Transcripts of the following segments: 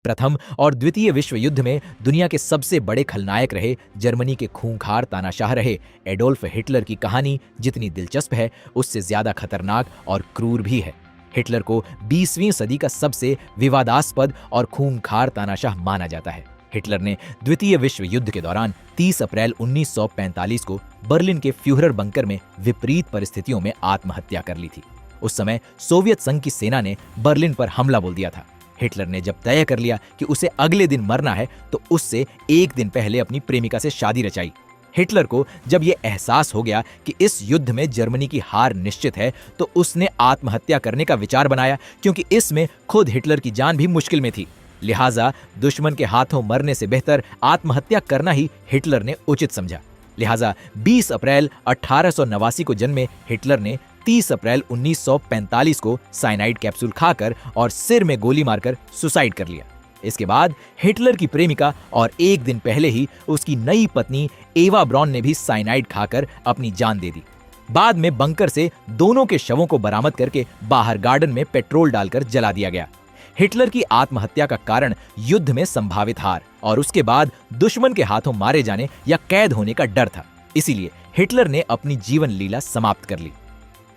प्रथम और द्वितीय विश्व युद्ध में दुनिया के सबसे बड़े खलनायक रहे जर्मनी के खूंखार तानाशाह रहे एडोल्फ हिटलर की कहानी जितनी दिलचस्प है उससे ज्यादा खतरनाक और क्रूर भी है। हिटलर को 20वीं सदी का सबसे विवादास्पद और खूंखार तानाशाह माना जाता है। हिटलर ने द्वितीय विश्व युद्ध के दौरान 30 अप्रैल 1945 को बर्लिन के फ्यूहरर बंकर में विपरीत परिस्थितियों में आत्महत्या कर ली थी। उस समय सोवियत संघ की सेना ने बर्लिन पर हमला बोल दिया था। हिटलर ने जब तय कर लिया कि उसे अगले दिन मरना है तो उससे एक दिन पहले अपनी प्रेमिका से शादी रचाई। हिटलर को जब यह एहसास हो गया कि इस युद्ध में जर्मनी की हार निश्चित है तो उसने आत्महत्या करने का विचार बनाया, क्योंकि इसमें खुद हिटलर की जान भी मुश्किल में थी। लिहाजा दुश्मन के हाथों मरने से बेहतर आत्महत्या करना ही हिटलर ने उचित समझा। लिहाजा 20 अप्रैल 1889 को जन्मे हिटलर ने 30 अप्रैल 1945 को साइनाइड कैप्सूल खाकर और सिर में गोली मारकर सुसाइड कर लिया। इसके बाद हिटलर की प्रेमिका और एक दिन पहले ही उसकी नई पत्नी एवा ब्रॉन ने भी साइनाइड खाकर अपनी जान दे दी। बाद में बंकर से दोनों के शवों को बरामद करके बाहर गार्डन में पेट्रोल डालकर जला दिया गया। हिटलर की आत्महत्या का कारण युद्ध में संभावित हार और उसके बाद दुश्मन के हाथों मारे जाने या कैद होने का डर था। इसीलिए हिटलर ने अपनी जीवन लीला समाप्त कर ली।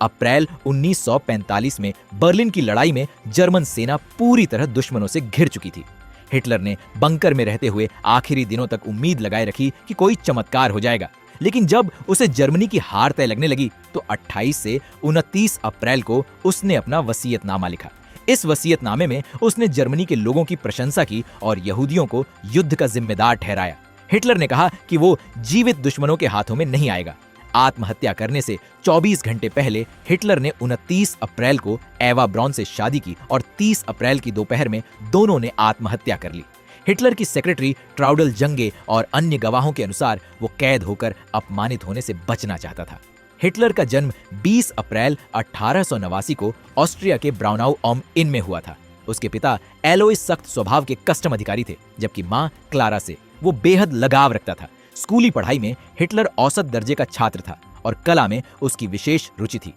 अप्रैल 1945 में बर्लिन की लड़ाई में जर्मन सेना पूरी तरह दुश्मनों से घिर चुकी थी। हिटलर ने बंकर में रहते हुए आखिरी दिनों तक उम्मीद लगाए रखी कि कोई चमत्कार हो जाएगा, लेकिन जब उसे जर्मनी की हार तय लगने लगी तो 28 से 29 अप्रैल को उसने अपना वसीयतनामा लिखा। इस वसीयतनामे में उसने जर्मनी के लोगों की प्रशंसा की और यहूदियों को युद्ध का जिम्मेदार ठहराया। हिटलर ने कहा कि वो जीवित दुश्मनों के हाथों में नहीं आएगा। आत्महत्या करने से 24 घंटे पहले हिटलर ने 29 अप्रैल को एवा ब्रॉन से शादी की और 30 अप्रैल की दोपहर में दोनों ने आत्महत्या कर ली। हिटलर की सेक्रेटरी ट्राउडल जंगे और अन्य गवाहों के अनुसार वो कैद होकर अपमानित होने से बचना चाहता था। हिटलर का जन्म 20 अप्रैल 1889 को ऑस्ट्रिया के ब्राउनाउ ऑम इन में हुआ था। उसके पिता एलोइस सख्त स्वभाव के कस्टम अधिकारी थे, जबकि मां क्लारा से वो बेहद लगाव रखता था। स्कूली पढ़ाई में हिटलर औसत दर्जे का छात्र था और कला में उसकी विशेष रुचि थी।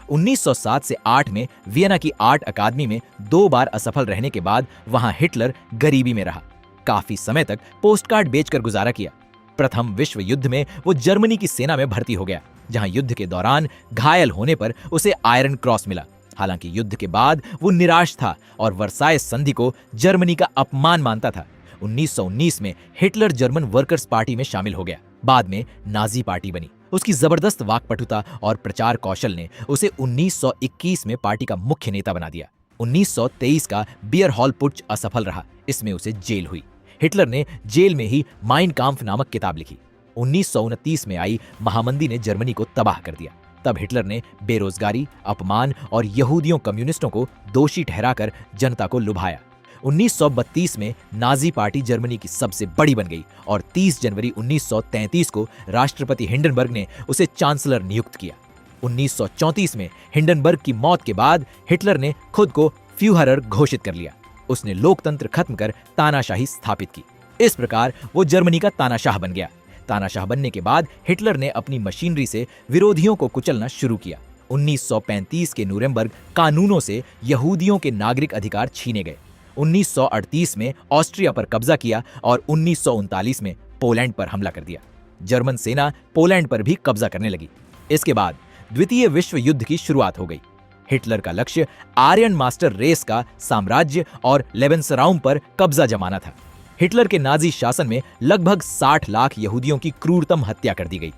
1907 से 8 में वियना की आर्ट अकादमी में 2 बार असफल रहने के बाद वहां हिटलर गरीबी में रहा। काफी समय तक पोस्टकार्ड बेचकर गुजारा किया। प्रथम विश्व युद्ध में वो जर्मनी की सेना में भर्ती हो गया, जहां युद्ध के दौरान घायल होने पर उसे आयरन क्रॉस मिला। हालांकि युद्ध के बाद वो निराश था और वर्साय संधि को जर्मनी का अपमान मानता था। 1919 में हिटलर जर्मन वर्कर्स पार्टी में शामिल हो गया। बाद में नाजी पार्टी बनी। उसकी जबरदस्त वाकपटुता और प्रचार कौशल ने उसे 1921 में पार्टी का मुख्य नेता बना दिया। 1923 का बियर हॉल पुट्च असफल रहा। इसमें उसे जेल हुई। हिटलर ने जेल में ही माइन काम्फ नामक किताब लिखी। 1929 में आई महामंदी ने जर्मनी को तबाह कर दिया। तब हिटलर ने बेरोजगारी, अपमान और यहूदियों कम्युनिस्टों को दोषी ठहराकर जनता को लुभाया। 1932 में नाजी पार्टी जर्मनी की सबसे बड़ी बन गई और 30 जनवरी 1933 को राष्ट्रपति हिंडनबर्ग ने उसे चांसलर नियुक्त किया। 1934 में हिंडनबर्ग की मौत के बाद हिटलर ने खुद को फ्यूहरर घोषित कर लिया। उसने लोकतंत्र खत्म कर तानाशाही स्थापित की। इस प्रकार वो जर्मनी का तानाशाह बन गया। तानाशाह बनने के बाद हिटलर ने अपनी मशीनरी से विरोधियों को कुचलना शुरू किया। 1935 के न्यूरेमबर्ग कानूनों से यहूदियों के नागरिक अधिकार छीने गए। 1938 में ऑस्ट्रिया पर कब्जा किया और 1939 में पोलैंड पर हमला कर दिया। जर्मन सेना पोलैंड पर भी कब्जा करने लगी। इसके बाद द्वितीय विश्व युद्ध की शुरुआत हो गई। हिटलर का लक्ष्य आर्यन मास्टर रेस का साम्राज्य और लेबेनसराउम पर कब्जा जमाना था। हिटलर के नाजी शासन में लगभग 60 लाख यहूदियों की क्रूरतम हत्या कर दी गई।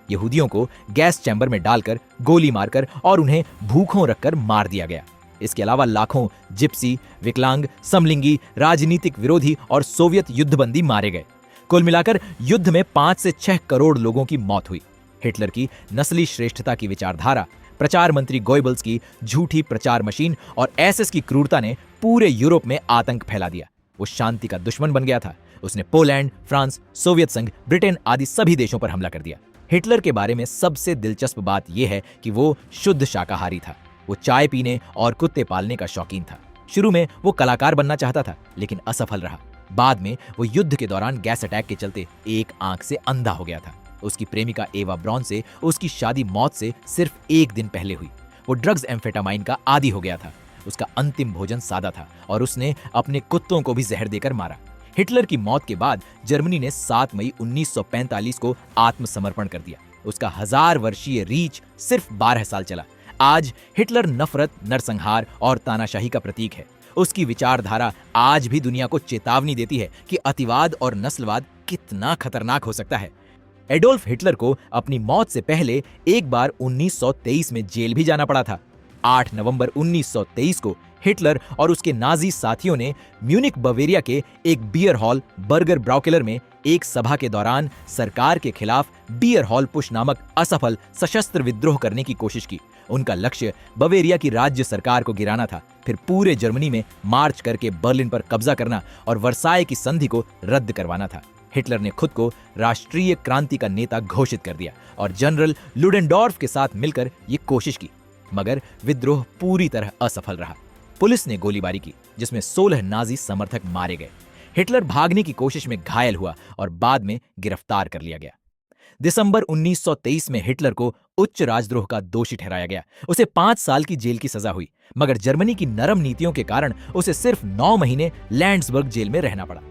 यहूदियों को गैस चैम्बर में डालकर, गोली मारकर और उन्हें भूखों रखकर मार दिया गया। इसके अलावा लाखों जिप्सी, विकलांग, समलिंगी, राजनीतिक विरोधी और सोवियत युद्धबंदी मारे गए। कुल मिलाकर युद्ध में 5 से 6 करोड़ लोगों की मौत हुई। हिटलर की नस्ली श्रेष्ठता की विचारधारा, प्रचार मंत्री गोयबल्स की झूठी प्रचार मशीन और एसएस की क्रूरता ने पूरे यूरोप में आतंक फैला दिया। वो शांति का दुश्मन बन गया था। उसने पोलैंड, फ्रांस, सोवियत संघ, ब्रिटेन आदि सभी देशों पर हमला कर दिया। हिटलर के बारे में सबसे दिलचस्प बात यह है कि वो शुद्ध शाकाहारी था। वो चाय पीने और कुत्ते पालने का शौकीन था। शुरू में वो कलाकार बनना चाहता था, लेकिन असफल रहा। बाद में वो युद्ध के दौरान गैस अटैक के चलते एक आंख से अंधा हो गया था। उसकी प्रेमिका एवा ब्रॉन से उसकी शादी मौत से सिर्फ एक दिन पहले हुई। वो ड्रग्स एम्फेटामाइन का आदी हो गया था। उसका अंतिम भोजन सादा था और उसने अपने कुत्तों को भी जहर देकर मारा। हिटलर की मौत के बाद जर्मनी ने 7 मई 1945 को आत्मसमर्पण कर दिया। उसका 1000 वर्षीय रीच सिर्फ 12 साल चला। आज हिटलर नफरत, नरसंहार और तानाशाही का प्रतीक है। उसकी विचारधारा आज भी दुनिया को चेतावनी देती है कि अतिवाद और नस्लवाद कितना खतरनाक हो सकता है। एडोल्फ हिटलर को अपनी मौत से पहले एक बार 1923 में जेल भी जाना पड़ा था। 8 नवंबर 1923 को हिटलर और उसके नाजी साथियों ने म्यूनिक बवेरिया के एक बियर हॉल बर्गर ब्राउकेलर में एक सभा के दौरान सरकार के खिलाफ बियर हॉल पुश नामक असफल सशस्त्र विद्रोह करने की कोशिश की। उनका लक्ष्य बवेरिया की राज्य सरकार को गिराना था, फिर पूरे जर्मनी में मार्च करके बर्लिन पर कब्जा करना और वर्साय की संधि को रद्द करवाना था। हिटलर ने खुद को राष्ट्रीय क्रांति का नेता घोषित कर दिया और जनरल लुडेनडॉर्फ के साथ मिलकर ये कोशिश की, मगर विद्रोह पूरी तरह असफल रहा। पुलिस ने गोलीबारी की, जिसमें 16 नाजी समर्थक मारे गए। हिटलर भागने की कोशिश में घायल हुआ और बाद में गिरफ्तार कर लिया गया। दिसंबर 1923 में हिटलर को उच्च राजद्रोह का दोषी ठहराया गया। उसे 5 साल की जेल की सजा हुई, मगर जर्मनी की नरम नीतियों के कारण उसे सिर्फ 9 महीने लैंड्सबर्ग जेल में रहना पड़ा।